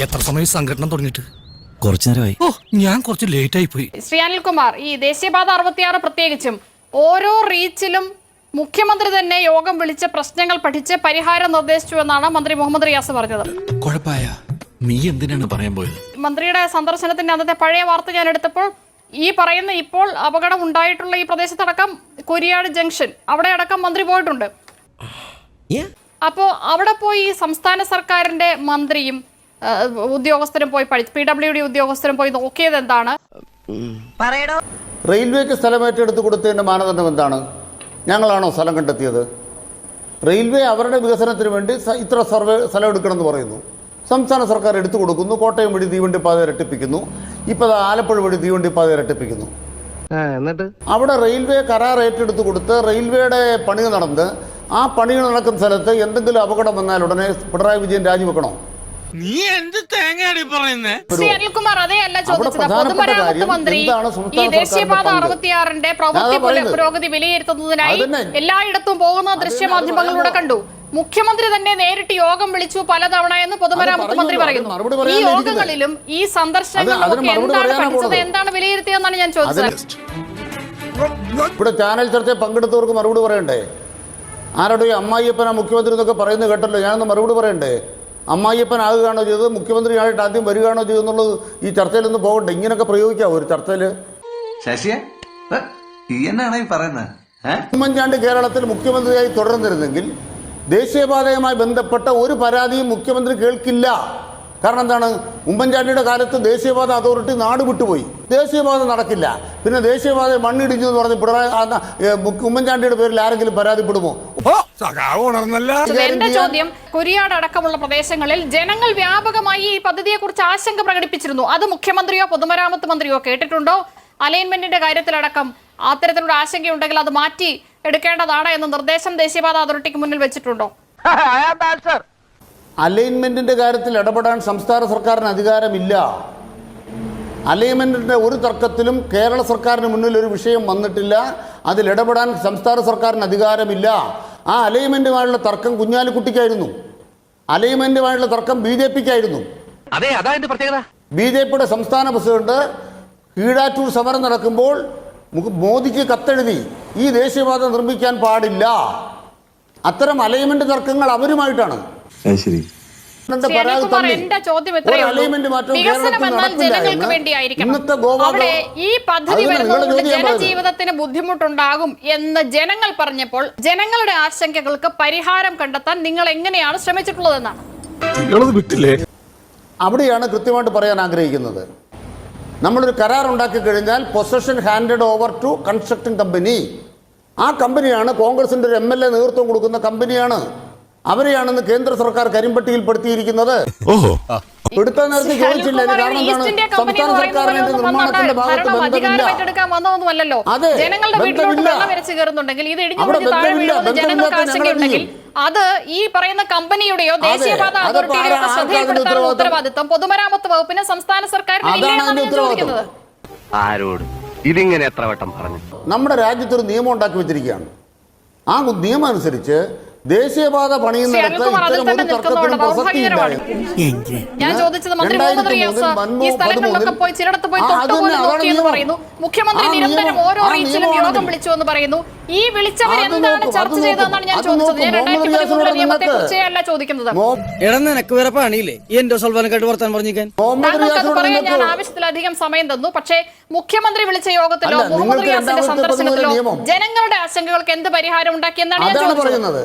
എത്ര സമയം സംഘടന തുടങ്ങിയിട്ട്? കുറച്ചു നേരമായി. ഓ, ഞാൻ കുറച്ച് ലേറ്റ് ആയി പോയി. ശ്രീ അനിൽകുമാർ, ഈ ദേശീയപാത 66 പ്രത്യേകിച്ചും ഓരോ റീച്ചിലും മുഖ്യമന്ത്രി തന്നെ യോഗം വിളിച്ച് പ്രശ്നങ്ങൾ പഠിച്ച് പരിഹാരം നിർദ്ദേശിച്ചു എന്നാണ് മന്ത്രി മുഹമ്മദ് റിയാസ് പറഞ്ഞത്. കുഴപ്പമായ നീ എന്തിനാണ് പറയാൻ പോയത്? മന്ത്രിയുടെ സന്ദർശനത്തിന്റെ അന്നത്തെ പഴയ വാർത്ത ഞാൻ എടുത്തപ്പോൾ ഈ പറയുന്ന ഇപ്പോൾ അപകടം ഉണ്ടായിട്ടുള്ള ഈ പ്രദേശത്തടക്കം കുരിയാട് ജംഗ്ഷൻ അവിടെ അടക്കം മന്ത്രി പോയിട്ടുണ്ട്. അപ്പോൾ അവിടെ പോയി സംസ്ഥാന സർക്കാരിന്റെ മന്ത്രിയും ഉദ്യോഗസ്ഥരും പോയി PWD ഉദ്യോഗസ്ഥരും പോയി നോക്കിയത് എന്താണ്? റെയിൽവേക്ക് സ്ഥലം ഏറ്റെടുത്ത് കൊടുത്തതിൻ്റെ മാനദണ്ഡം എന്താണ്? ഞങ്ങളാണോ സ്ഥലം കണ്ടെത്തിയത്? റെയിൽവേ അവരുടെ വികസനത്തിന് വേണ്ടി ഇത്ര സ്ഥലം എടുക്കണമെന്ന് പറയുന്നു. സംസ്ഥാന സർക്കാർ എടുത്തു കൊടുക്കുന്നു. കോട്ടയം വഴി തീവണ്ടിപ്പാത ഇരട്ടിപ്പിക്കുന്നു. ഇപ്പോൾ ആലപ്പുഴ വഴി തീവണ്ടിപ്പാത ഇരട്ടിപ്പിക്കുന്നു. അവിടെ റെയിൽവേ കരാർ ഏറ്റെടുത്ത് കൊടുത്ത് റെയിൽവേയുടെ പണി നടന്ന് ആ പണികൾ നടക്കുന്ന സ്ഥലത്ത് എന്തെങ്കിലും അപകടം വന്നാൽ ഉടനെ പിണറായി വിജയൻ രാജിവെക്കണോ? നീ എന്ത് തേങ്ങയാണ് പറയുന്നേ? ശ്രീ അനിൽകുമാർ, അതേയല്ല ചോദിച്ചത്. പൊതുമരാമത്ത് മന്ത്രി ഈ ദേശീയപാത 66ന്റെ പുരോഗതി വിലയിരുത്തുന്നതിനായി എല്ലായിടത്തും പോകുന്ന ദൃശ്യമാധ്യമങ്ങളിലൂടെ കണ്ടു. മുഖ്യമന്ത്രി തന്നെ നേരിട്ട് യോഗം വിളിച്ചു പലതവണ എന്ന് പൊതുമരാമത്ത് മന്ത്രി പറയുന്നു. ഈ യോഗങ്ങളിലും ഈ സന്ദർശനങ്ങളിലും എന്താണ് പഠിച്ചത്, എന്താണ് വിലയിരുത്തിയതെന്നാണ് ഞാൻ ചോദിച്ചത്. ഇവിടെ ചാനൽ ചർച്ചയിൽ പങ്കെടുത്തവർക്ക് മറുപടി പറയണ്ടേ? ആരുടെയും അമ്മായിയപ്പനാ മുഖ്യമന്ത്രി എന്നൊക്കെ പറയുന്നത് കേട്ടല്ലോ. ഞാനൊന്ന് മറുപടി പറയണ്ടേ? അമ്മായിയപ്പൻ ആകുകയാണോ ചെയ്തത്, മുഖ്യമന്ത്രിയായിട്ട് ആദ്യം വരികയാണോ ചെയ്തെന്നുള്ളത് ഈ ചർച്ചയിൽ ഒന്ന് പോകണ്ടേ? ഇങ്ങനെയൊക്കെ പ്രയോഗിക്കാവോ ഒരു ചർച്ചയിൽ? ഉമ്മൻചാണ്ടി കേരളത്തിൽ മുഖ്യമന്ത്രിയായി തുടർന്നിരുന്നെങ്കിൽ ദേശീയപാതയുമായി ബന്ധപ്പെട്ട ഒരു പരാതിയും മുഖ്യമന്ത്രി കേൾക്കില്ല. കാരണം എന്താണ്? ഉമ്മൻചാണ്ടിയുടെ കാലത്ത് ദേശീയപാത അതോറിറ്റി നാട് വിട്ടുപോയി. ദേശീയപാത നടക്കില്ല. പിന്നെ ദേശീയപാത മണ്ണിടിഞ്ഞു എന്ന് പറഞ്ഞ് ഉമ്മൻചാണ്ടിയുടെ പേരിൽ ആരെങ്കിലും പരാതിപ്പെടുമോ? എന്റെ ചോദ്യം, കുരിയാട് അടക്കമുള്ള പ്രദേശങ്ങളിൽ ജനങ്ങൾ വ്യാപകമായി ഈ പദ്ധതിയെക്കുറിച്ച് ആശങ്ക പ്രകടിപ്പിച്ചിരുന്നു. അത് മുഖ്യമന്ത്രിയോ പൊതുമരാമത്ത് മന്ത്രിയോ കേട്ടിട്ടുണ്ടോ? അലൈൻമെന്റിന്റെ കാര്യത്തിലടക്കം അത്തരത്തിലുള്ള ആശങ്കയുണ്ടെങ്കിൽ അത് മാറ്റി എടുക്കേണ്ടതാണ് എന്ന നിർദ്ദേശം ദേശീയപാത അതോറിറ്റിക്ക് മുന്നിൽ വെച്ചിട്ടുണ്ടോ? അലൈൻമെന്റിന്റെ കാര്യത്തിൽ ഇടപെടാൻ സംസ്ഥാന സർക്കാരിന് അധികാരമില്ല. അലൈൻമെന്റിന്റെ ഒരു തർക്കത്തിലും കേരള സർക്കാരിന് മുന്നിൽ ഒരു വിഷയം വന്നിട്ടില്ല. അതിൽ ഇടപെടാൻ സംസ്ഥാന സർക്കാരിന് അധികാരമില്ല. ആ അലൈൻമെന്റുമായുള്ള തർക്കം കുഞ്ഞാലിക്കുട്ടിക്കായിരുന്നു. അലൈൻമെന്റുമായുള്ള തർക്കം BJPക്കായിരുന്നു. BJPയുടെ സംസ്ഥാന പ്രസിഡന്റ് കീഴാറ്റൂർ സമരം നടക്കുമ്പോൾ മോദിക്ക് കത്തെഴുതി ഈ ദേശീയപാത നിർമ്മിക്കാൻ പാടില്ല. അത്തരം അലൈൻമെന്റ് തർക്കങ്ങൾ അവരുമായിട്ടാണ്. ഈ പദ്ധതി വരുന്നതുകൊണ്ട് ജനജീവിതത്തിന് ബുദ്ധിമുട്ടുണ്ടാകും എന്ന് ജനങ്ങൾ പറഞ്ഞപ്പോൾ ജനങ്ങളുടെ ആശങ്കകൾക്ക് പരിഹാരം കണ്ടെത്താൻ നിങ്ങൾ എങ്ങനെയാണ് ശ്രമിച്ചിട്ടുള്ളതെന്നാണ് അവിടെയാണ് കൃത്യമായിട്ട് പറയാൻ ആഗ്രഹിക്കുന്നത്. നമ്മളൊരു കരാർ ഉണ്ടാക്കി കഴിഞ്ഞാൽ possession handed over to constructing company. ആ കമ്പനിയാണ് കോൺഗ്രസിന്റെ ഒരു MLA നേതൃത്വം കൊടുക്കുന്ന കമ്പനിയാണ്. അവരെയാണെന്ന് കേന്ദ്ര സർക്കാർ കരിമ്പട്ടികയിൽപ്പെടുത്തിയിരിക്കുന്നത്. എടുത്ത നേരത്തെ ചോദിച്ചില്ല. കാരണം എന്താണ്? സംസ്ഥാന സർക്കാരിന്റെ നിർമ്മാണത്തിന്റെ ഭാഗത്ത് ബന്ധമില്ല. അത് ഈ പറയുന്ന കമ്പനിയുടെയോ ദേശീയപാത അതോറിറ്റിയുടെയോ ശ്രദ്ധയിൽപ്പെടുത്താനുള്ള ഉത്തരവാദിത്വം പൊതുമരാമത്ത് വകുപ്പിന് സംസ്ഥാന സർക്കാരിന് ചോദിക്കുന്നത്. ആരോട് ഇതിങ്ങനെ എത്ര വട്ടം പറഞ്ഞു? നമ്മുടെ രാജ്യത്തൊരു നിയമം ഉണ്ടാക്കി വെച്ചിരിക്കുകയാണ്. ആ നിയമം അനുസരിച്ച് ദേശീയപാത പണിയുന്നിടത്ത് ഞാൻ ചോദിച്ചത് മന്ത്രി മുഹമ്മദ് റിയാസ് ഈ സ്ഥലങ്ങളിലൊക്കെ പോയി ചിലടത്ത് പോയി തൊട്ടുപോലും നോക്കിയെന്ന് പറയുന്നു. മുഖ്യമന്ത്രി നിരന്തരം ഓരോ റീച്ചിലും യോഗം വിളിച്ചു എന്ന് പറയുന്നു. ഈ വിളിച്ചവർ എന്താണ് ചർച്ച ചെയ്തതെന്നാണ് ഞാൻ ചോദിച്ചത്. ഞാൻ 2013 നിയമത്തെ കുറിച്ചേ അല്ല ചോദിക്കുന്നത്. താങ്കൾക്ക് പറയാൻ ഞാൻ ആവശ്യത്തിലധികം സമയം തന്നു. പക്ഷേ മുഖ്യമന്ത്രി വിളിച്ച യോഗത്തിലോ മുഹമ്മദ് റിയാസിന്റെ സന്ദർശനത്തിലോ ജനങ്ങളുടെ ആശങ്കകൾക്ക് എന്ത് പരിഹാരം ഉണ്ടാക്കി എന്നാണ് ഞാൻ ചോദിച്ചത്.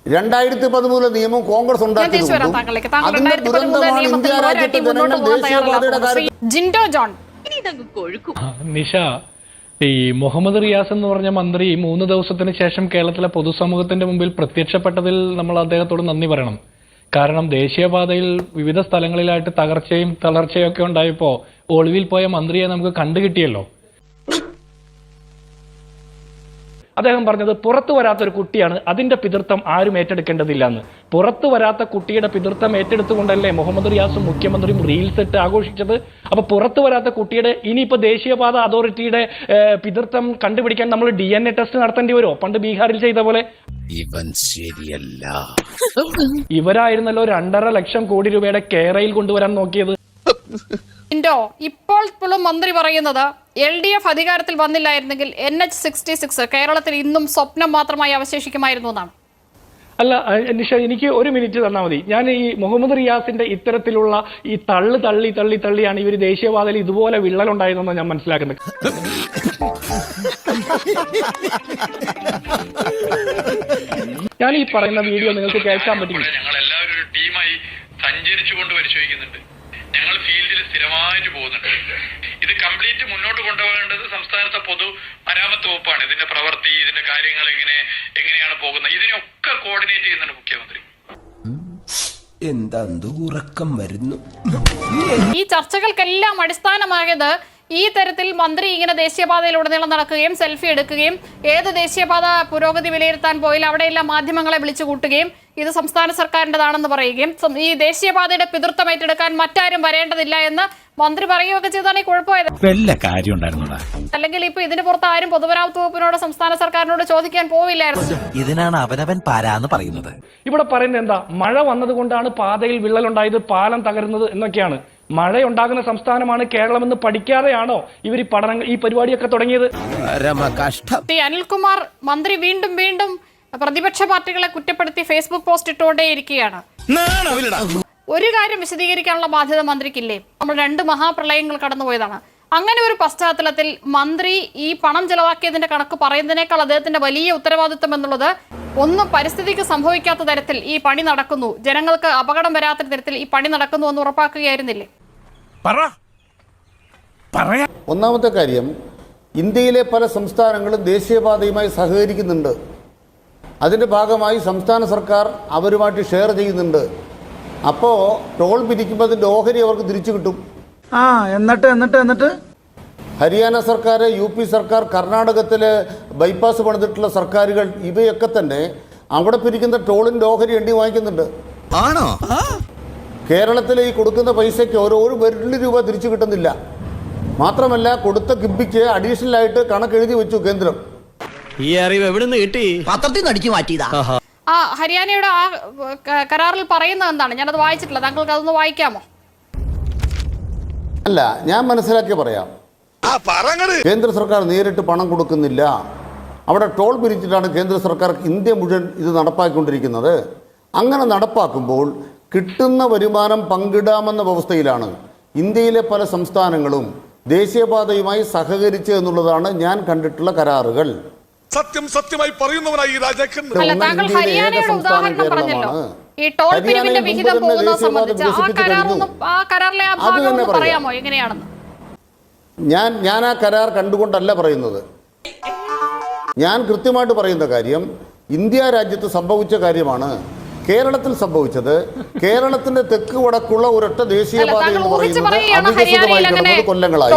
2013 നിയമം കോൺഗ്രസ് നിഷ, ഈ മുഹമ്മദ് റിയാസ് എന്ന് പറഞ്ഞ മന്ത്രി 3 ദിവസത്തിന് ശേഷം കേരളത്തിലെ പൊതുസമൂഹത്തിന്റെ മുമ്പിൽ പ്രത്യക്ഷപ്പെട്ടതിൽ നമ്മൾ അദ്ദേഹത്തോട് നന്ദി പറയണം. കാരണം ദേശീയപാതയിൽ വിവിധ സ്ഥലങ്ങളിലായിട്ട് തകർച്ചയും തളർച്ചയും ഒക്കെ ഉണ്ടായപ്പോ ഒളിവിൽ പോയ മന്ത്രിയെ നമുക്ക് കണ്ടുകിട്ടിയല്ലോ. അദ്ദേഹം പറഞ്ഞത് പുറത്തു വരാത്തൊരു കുട്ടിയാണ്, അതിന്റെ പിതൃത്വം ആരും ഏറ്റെടുക്കേണ്ടതില്ല എന്ന്. പുറത്തു വരാത്ത കുട്ടിയുടെ പിതൃത്വം ഏറ്റെടുത്തുകൊണ്ടല്ലേ മുഹമ്മദ് റിയാസും മുഖ്യമന്ത്രിയും റീൽസ് ഇട്ട് ആഘോഷിച്ചത്. അപ്പൊ പുറത്തു വരാത്ത കുട്ടിയുടെ ഇനിയിപ്പോ ദേശീയപാത അതോറിറ്റിയുടെ പിതൃത്വം കണ്ടുപിടിക്കാൻ നമ്മൾ DNA ടെസ്റ്റ് നടത്തേണ്ടി വരുമോ, പണ്ട് ബീഹാറിൽ ചെയ്ത പോലെ? ഇവൻ ശരിയല്ല. ഇവരായിരുന്നല്ലോ 2.5 ലക്ഷം കോടി രൂപയുടെ കേരയിൽ കൊണ്ടുവരാൻ നോക്കിയത്. ഇപ്പോൾ മന്ത്രി പറയുന്നത് LDF അധികാരത്തിൽ വന്നില്ലായിരുന്നെങ്കിൽ NH-66 കേരളത്തിൽ ഇന്നും സ്വപ്നം മാത്രമായി അവശേഷിക്കുമായിരുന്നു എന്നാണ്. അല്ല നിഷ, എനിക്ക് ഒരു മിനിറ്റ് തന്നാൽ മതി. ഞാൻ ഈ മുഹമ്മദ് റിയാസിന്റെ ഇത്തരത്തിലുള്ള ഈ തള്ളിയാണ് ഇവർ ദേശീയപാതയിൽ ഇതുപോലെ വിള്ളലുണ്ടായതെന്ന് ഞാൻ മനസ്സിലാക്കുന്നത്. ഞാൻ ഈ പറയുന്ന വീഡിയോ നിങ്ങൾക്ക് കേൾക്കാൻ പറ്റില്ല. ഞങ്ങൾ എല്ലാവരും ഒരു ടീമായി സഞ്ചരിച്ചുകൊണ്ട് പരിശോധിക്കുന്നുണ്ട്. ഞങ്ങൾ ഫീൽഡിൽ സ്ഥിരമായിട്ട് പോകുന്നുണ്ട്. ഇത് കംപ്ലീറ്റ് മുന്നോട്ട് കൊണ്ടുപോകേണ്ടത് സംസ്ഥാനത്തെ പൊതു മരാമത്ത് വകുപ്പാണ്. ഇതിന്റെ പ്രവൃത്തി, ഇതിന്റെ കാര്യങ്ങൾ എങ്ങനെയാണ് പോകുന്നത്, ഇതിനെയൊക്കെ കോർഡിനേറ്റ് ചെയ്യുന്നുണ്ട് മുഖ്യമന്ത്രി. എന്താ ഉറക്കം വരുന്നു. ഈ ചർച്ചകൾക്കെല്ലാം അടിസ്ഥാനമായത് ഈ തരത്തിൽ മന്ത്രി ഇങ്ങനെ ദേശീയപാതയിലുടനീളം നടക്കുകയും സെൽഫി എടുക്കുകയും ഏത് ദേശീയപാത പുരോഗതി വിലയിരുത്താൻ പോയാൽ അവിടെയെല്ലാം മാധ്യമങ്ങളെ വിളിച്ചു കൂട്ടുകയും ഇത് സംസ്ഥാന സർക്കാരിൻ്റെതാണെന്ന് പറയുകയും ഈ ദേശീയപാതയുടെ പിതൃത്വം ഏറ്റെടുക്കാൻ മറ്റാരും വരേണ്ടതില്ല എന്ന് മന്ത്രി പറയുകയൊക്കെ ചെയ്താണ് ഈ കുഴപ്പമായത്. അല്ലെങ്കിൽ ഇപ്പൊ ഇതിന് പുറത്ത് ആരും പൊതുമരാമത്ത് വകുപ്പിനോട് സംസ്ഥാന സർക്കാരിനോട് ചോദിക്കാൻ പോവില്ലായിരുന്നു. ഇതിനാണ് അവനവൻ പാരാന്ന് പറയുന്നത്. ഇവിടെ പറയുന്നത് എന്താ? മഴ വന്നതുകൊണ്ടാണ് പാതയിൽ വിള്ളലുണ്ടായത്, പാലം തകരുന്നത് എന്നൊക്കെയാണ്. മഴയുണ്ടാകുന്ന സംസ്ഥാനമാണ് കേരളമെന്ന് പഠിക്കാതെയാണോ ഇവർ ഈ പരിപാടിയൊക്കെ തുടങ്ങിയത്? അനിൽകുമാർ മന്ത്രി വീണ്ടും പ്രതിപക്ഷ പാർട്ടികളെ കുറ്റപ്പെടുത്തി ഫേസ്ബുക്ക് പോസ്റ്റ് ഇട്ടുകൊണ്ടേയിരിക്കുകയാണ്. ഒരു കാര്യം വിശദീകരിക്കാനുള്ള ബാധ്യത മന്ത്രിക്കില്ലേ? നമ്മൾ 2 മഹാപ്രളയങ്ങൾ കടന്നുപോയതാണ്. അങ്ങനെ ഒരു പശ്ചാത്തലത്തിൽ മന്ത്രി ഈ പണം ചെലവാക്കിയതിന്റെ കണക്ക് പറയുന്നതിനേക്കാൾ അദ്ദേഹത്തിന്റെ വലിയ ഉത്തരവാദിത്വം എന്നുള്ളത് ഒന്നും പരിസ്ഥിതിക്ക് സംഭവിക്കാത്ത തരത്തിൽ ഈ പണി നടക്കുന്നു, ജനങ്ങൾക്ക് അപകടം വരാത്ത തരത്തിൽ ഈ പണി നടക്കുന്നു എന്ന് ഉറപ്പാക്കുകയായിരുന്നില്ലേ? ഒന്നാമത്തെ കാര്യം, ഇന്ത്യയിലെ പല സംസ്ഥാനങ്ങളും ദേശീയപാതയുമായി സഹകരിക്കുന്നുണ്ട്. അതിൻ്റെ ഭാഗമായി സംസ്ഥാന സർക്കാർ അവരുമായിട്ട് ഷെയർ ചെയ്യുന്നുണ്ട്. അപ്പോൾ ടോൾ പിരിക്കുമ്പോൾ അതിൻ്റെ ഓഹരി അവർക്ക് തിരിച്ചു കിട്ടും. എന്നിട്ട് ഹരിയാന സർക്കാർ, UP സർക്കാർ, കർണാടകത്തിലെ ബൈപ്പാസ് പണിതിട്ടുള്ള സർക്കാരുകൾ ഇവയൊക്കെ തന്നെ അവിടെ പിരിക്കുന്ന ടോളിൻ്റെ ഓഹരി എണ്ണി വാങ്ങിക്കുന്നുണ്ട്. ആണോ? കേരളത്തിൽ ഈ കൊടുക്കുന്ന പൈസയ്ക്ക് ഒരു 1 രൂപ തിരിച്ചു കിട്ടുന്നില്ല. മാത്രമല്ല, കൊടുത്ത കിബിക്ക് അഡീഷണൽ ആയിട്ട് കണക്കെഴുതി വെച്ചു കേന്ദ്രം. ഈ അറിവ് എവിടെ നിന്ന് കിട്ടി? പത്രത്തിൽ നിന്ന് അടിച്ചു മാറ്റിയതാ. ഹരിയാനയുടെ ആ കരാറിൽ പറയുന്നത് എന്താണ്? ഞാനത് വായിച്ചിട്ടില്ല, താങ്കൾക്ക് അതൊന്ന് വായിക്കാമോ? അല്ല, ഞാൻ മനസ്സിലാക്കി പറയാം. കേന്ദ്ര സർക്കാർ നേരിട്ട് പണം കൊടുക്കുന്നില്ല. അവിടെ ടോൾ പിരിച്ചിട്ടാണ് കേന്ദ്ര സർക്കാർ ഇന്ത്യ മുഴുവൻ ഇത് നടപ്പാക്കിക്കൊണ്ടിരിക്കുന്നത്. അങ്ങനെ നടപ്പാക്കുമ്പോൾ കിട്ടുന്ന വരുമാനം പങ്കിടാമെന്ന വ്യവസ്ഥയിലാണ് ഇന്ത്യയിലെ പല സംസ്ഥാനങ്ങളും ദേശീയപാതയുമായി സഹകരിച്ച് എന്നുള്ളതാണ് ഞാൻ കണ്ടിട്ടുള്ള കരാറുകൾ. സത്യമായി പറയുന്നവനായി താങ്കൾ ഹരിയാനയുടെ ഉദാഹരണം പറഞ്ഞല്ലോ. ഈ ടോൾ പിരിവിന്റെ വിഹിതം പോകുന്നത് സംബന്ധിച്ച് ആ കരാറിലെ ആ ഭാഗം ഒന്ന് പറയാമോ എങ്ങനെയാണെന്ന്? ഞാൻ ആ കരാർ കണ്ടുകൊണ്ടല്ല പറയുന്നത്. ഞാൻ കൃത്യമായിട്ട് പറയുന്ന കാര്യം ഇന്ത്യ രാജ്യത്ത് സംഭവിച്ച കാര്യമാണ് കേരളത്തിൽ സംഭവിച്ചത്. കേരളത്തിന്റെ തെക്ക് വടക്കുള്ള ഒരൊറ്റ ദേശീയപാത എന്ന് പറയുന്നത് അവികസിതമായി കിടന്നത് കൊല്ലങ്ങളായി.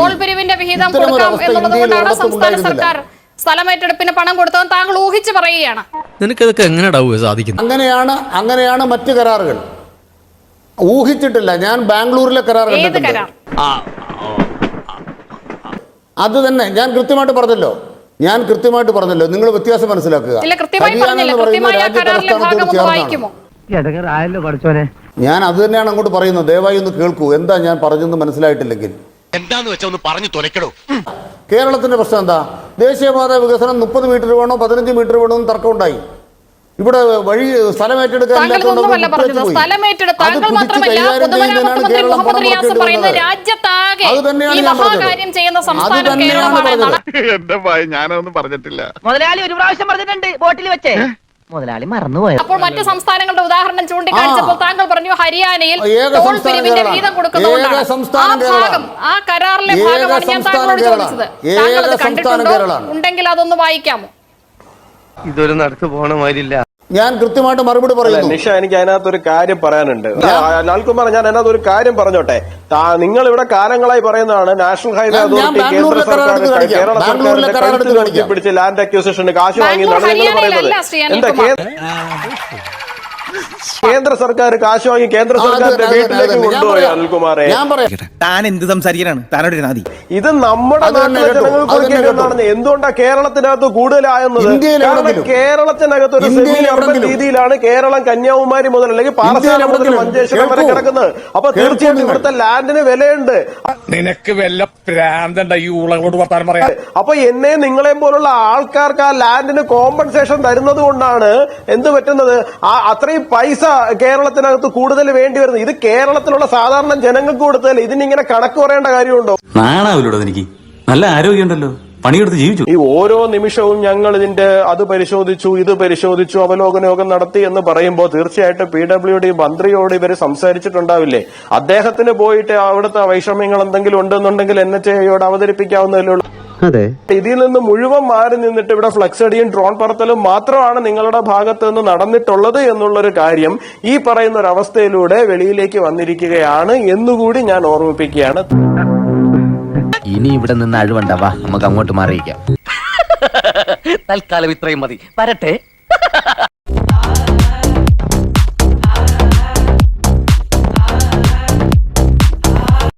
ഇത്തരമൊരവസ്ഥ ഇന്ത്യയിൽ ഉണ്ടായിരുന്നില്ല. സ്ഥലമേറ്റെടുപ്പിന് പണം കൊടുത്തത് താങ്കൾ ഊഹിച്ച് പറയുകയാണ്. നിനക്കതൊക്കെ എങ്ങനെ സാധിക്കും? അങ്ങനെയാണ് മറ്റു കരാറുകൾ. ഊഹിച്ചിട്ടില്ല. ഞാൻ ബാംഗ്ലൂരിലെ കരാർ കണ്ടിട്ടുണ്ട്. അത് തന്നെ ഞാൻ കൃത്യമായിട്ട് പറഞ്ഞല്ലോ. നിങ്ങൾ വ്യത്യാസം മനസ്സിലാക്കുക. ഞാൻ അത് തന്നെയാണ് അങ്ങോട്ട് പറയുന്നത്. ദയവായി ഒന്ന് കേൾക്കൂ. എന്താ ഞാൻ പറഞ്ഞെന്ന് മനസ്സിലായിട്ടില്ലെങ്കിൽ എന്താന്ന് വെച്ചാ ഒന്ന് പറഞ്ഞു തുലക്കടോ. കേരളത്തിന്റെ പ്രശ്നം എന്താ? ദേശീയപാത വികസനം 30 മീറ്റർ വേണോ 15 മീറ്റർ വേണോ എന്ന് തർക്കമുണ്ടായി. ഇവിടെ വഴി സ്ഥലം ഏറ്റെടുക്കാൻ എന്റെ ഭയ ഞാനൊന്നും പറഞ്ഞിട്ടില്ല. മുതലാളി ഒരു പ്രാവശ്യം പറഞ്ഞിട്ടുണ്ട് ബോട്ടിൽ വെച്ചേ. മുതലാളി മറന്നുപോയത്. അപ്പോൾ മറ്റു സംസ്ഥാനങ്ങളുടെ ഉദാഹരണം ചൂണ്ടിക്കാണിച്ചപ്പോൾ താങ്കൾ പറഞ്ഞു ഹരിയാനയിൽ ടോൾ പിരിവിന്റെ വീതം കൊടുക്കുന്നതുകൊണ്ടാണ്. ആ കരാറിലെ ഭാഗമാണ് ഞാൻ താങ്കളോട് ചോദിച്ചത്. താങ്കൾ അത് കണ്ടിട്ടുണ്ടോ? ഉണ്ടെങ്കിൽ അതൊന്ന് വായിക്കാമോ? ഇതൊരു നടത്തു പോണ മാതിരില്ല. ഞാൻ കൃത്യമായിട്ട് മറുപടി പറയുന്നു. നിഷ, എനിക്ക് അതിനകത്തൊരു കാര്യം പറയാനുണ്ട്. ലാൽകുമാർ, ഞാൻ അതിനകത്ത് ഒരു കാര്യം പറഞ്ഞോട്ടെ. നിങ്ങൾ ഇവിടെ കാലങ്ങളായി പറയുന്നതാണ് നാഷണൽ ഹൈവേ അതോറിറ്റി കേന്ദ്ര സർക്കാർ കേരള സർക്കാരിന്റെ പിടിച്ച് ലാൻഡ് അക്യൂസിഷന് കാശ് വാങ്ങിയെന്നാണ് നിങ്ങൾ പറയുന്നത്. എന്താ കേന്ദ്ര സർക്കാർ കാശ് വാങ്ങി കേന്ദ്ര സർക്കാരിന്റെ വീട്ടിലേക്ക് കൊണ്ടുപോയി അനിൽകുമാറെ. താൻ എന്ത് സംസാരിക്കാനാണ് താനോട് നാദി? ഇത് നമ്മുടെ നാട്ടിലെ ജനങ്ങൾക്ക് കൊടുക്കേണ്ടതാണെന്ന്. എന്തുകൊണ്ടാണ് കേരളത്തിനകത്ത് കൂടുതലായെന്നത്? കാരണം കേരളത്തിനകത്ത് ഒരു സെമി അർബൻ രീതിയിലാണ് കേരളം കന്യാകുമാരി മുതൽ അല്ലെങ്കിൽ പാലക്കാട് മുതൽ മഞ്ചേശ്വരം വരെ കിടക്കുന്നത്. അപ്പൊ തീർച്ചയായിട്ടും ഇവിടുത്തെ ലാൻഡിന് വിലയുണ്ട്. നിനക്ക് വല്ല പ്രാന്തണ്ട ഈ ഉളകളോട് വർത്താനം പറയാം. അപ്പൊ എന്നെ നിങ്ങളെ പോലുള്ള ആൾക്കാർക്ക് ആ ലാൻഡിന് കോമ്പൻസേഷൻ തരുന്നത് കൊണ്ടാണ് എന്ത് പറ്റുന്നത്, അത്രയും പൈസ കേരളത്തിനകത്ത് കൂടുതൽ വേണ്ടി വരുന്നത്. ഇത് കേരളത്തിലുള്ള സാധാരണ ജനങ്ങൾക്ക് കൊടുത്തതല്ലേ, ഇതിനിങ്ങനെ കണക്ക് പറയേണ്ട കാര്യമുണ്ടോ? നാണാവില്ലോടോ എനിക്ക്? നല്ല ആരോഗ്യമുണ്ടല്ലോ, പണിയെടുത്ത് ജീവിച്ചു. ഈ ഓരോ നിമിഷവും ഞങ്ങൾ ഇതിന്റെ അത് പരിശോധിച്ചു, ഇത് പരിശോധിച്ചു, അവലോകനയോഗം നടത്തി എന്ന് പറയുമ്പോൾ തീർച്ചയായിട്ടും PWD മന്ത്രിയോട് ഇവര് സംസാരിച്ചിട്ടുണ്ടാവില്ലേ? അദ്ദേഹത്തിന് പോയിട്ട് അവിടുത്തെ വൈഷമ്യങ്ങൾ എന്തെങ്കിലും ഉണ്ടെന്നുണ്ടെങ്കിൽ NHAയോട് അവതരിപ്പിക്കാവുന്നതല്ലേ ഉള്ളൂ. ഇതിൽ നിന്ന് മുഴുവൻ മാറി നിന്നിട്ട് ഇവിടെ ഫ്ലക്സ് അടിയും ഡ്രോൺ പറത്തലും മാത്രമാണ് നിങ്ങളുടെ ഭാഗത്ത് നിന്ന് നടന്നിട്ടുള്ളത് എന്നുള്ളൊരു കാര്യം ഈ പറയുന്ന ഒരു അവസ്ഥയിലൂടെ വെളിയിലേക്ക് വന്നിരിക്കുകയാണ് എന്നുകൂടി ഞാൻ ഓർമ്മിപ്പിക്കുകയാണ്. ഇനി ഇവിടെ നിന്ന് അഴിവണ്ടാവാ, നമുക്ക് അങ്ങോട്ട് മാറിയിക്കാം. തൽക്കാലം ഇത്രയും മതി. വരട്ടെ.